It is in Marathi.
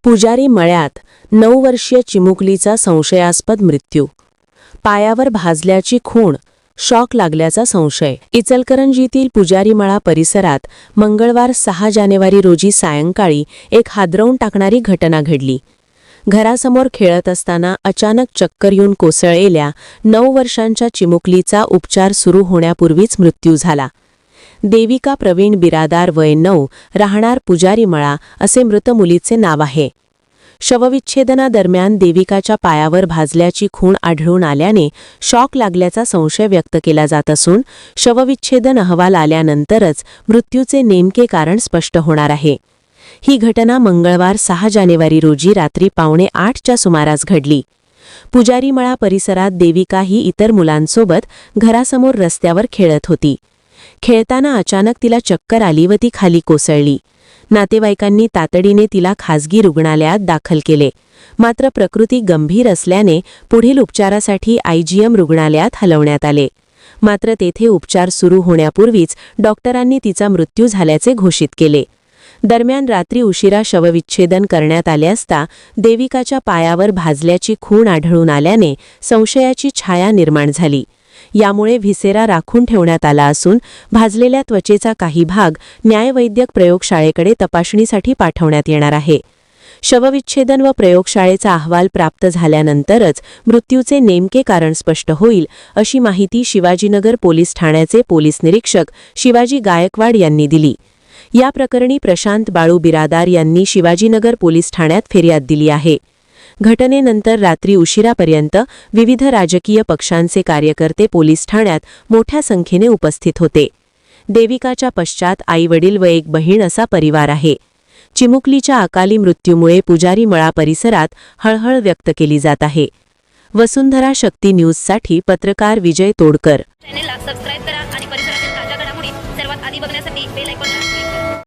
पुजारी मळ्यात 9 वर्षीय चिमुकलीचा संशयास्पद मृत्यू. पायावर भाजल्याची खूण, शॉक लागल्याचा संशय. इचलकरंजीतील पुजारीमळा परिसरात मंगळवार 6 जानेवारी रोजी सायंकाळी एक हादरवून टाकणारी घटना घडली. घरासमोर खेळत असताना अचानक चक्कर येऊन कोसळलेल्या 9 वर्षांच्या चिमुकलीचा उपचार सुरू होण्यापूर्वीच मृत्यू झाला. देविका प्रवीण बिरादार वय 9, राहणार पुजारीमळा असे मृत मुलीचे नाव आहे. शवविच्छेदनादरम्यान देविकाच्या पायावर भाजल्याची खूण आढळून आल्याने शॉक लागल्याचा संशय व्यक्त केला जात असून शवविच्छेदन अहवाल आल्यानंतरच मृत्यूचे नेमके कारण स्पष्ट होणार आहे. ही घटना मंगळवार 6 जानेवारी रोजी रात्री 7:45च्या सुमारास घडली. पुजारीमळा परिसरात देविका ही इतर मुलांसोबत घरासमोर रस्त्यावर खेळत होती. खेळताना अचानक तिला चक्कर आली व ती खाली कोसळली. नातेवाईकांनी तातडीने तिला खासगी रुग्णालयात दाखल केले. मात्र प्रकृती गंभीर असल्याने पुढील उपचारासाठी IGM रुग्णालयात हलवण्यात आले. मात्र तेथे उपचार सुरू होण्यापूर्वीच डॉक्टरांनी तिचा मृत्यू झाल्याचे घोषित केले. दरम्यान रात्री उशिरा शवविच्छेदन करण्यात आले असता देविकाच्या पायावर भाजल्याची खूण आढळून आल्याने संशयाची छाया निर्माण झाली. यामुळे व्हिसेरा राखून ठेवण्यात आला असून भाजलेल्या त्वचेचा काही भाग न्यायवैद्यक प्रयोगशाळेकडे तपासणीसाठी पाठवण्यात येणार आहे. शवविच्छेदन व प्रयोगशाळेचा अहवाल प्राप्त झाल्यानंतरच मृत्यूचे नेमके कारण स्पष्ट होईल, अशी माहिती शिवाजीनगर पोलीस ठाण्याचे पोलीस निरीक्षक शिवाजी गायकवाड यांनी दिली. या प्रकरणी प्रशांत बाळू बिरादार यांनी शिवाजीनगर पोलीस ठाण्यात फिर्याद दिली आहे. घटनेनंतर रात्री उशिरापर्यंत विविध राजकीय पक्षांचे कार्यकर्ते पोलीस ठाण्यात मोठ्या संख्येने उपस्थित होते. देविकाच्या पश्चात आई-वडील व एक बहीण असा परिवार आहे. चिमुकलीच्या अकाली मृत्यूमुळे पुजारीमळा परिसरात हळहळ व्यक्त केली जात आहे. वसुंधरा शक्ती न्यूजसाठी पत्रकार विजय तोडकर. चॅनलला सबस्क्राइब करा आणि परिसरातील ताज्या घडामोडी सर्वात आधी बघण्यासाठी बेल आयकॉनला क्लिक करा.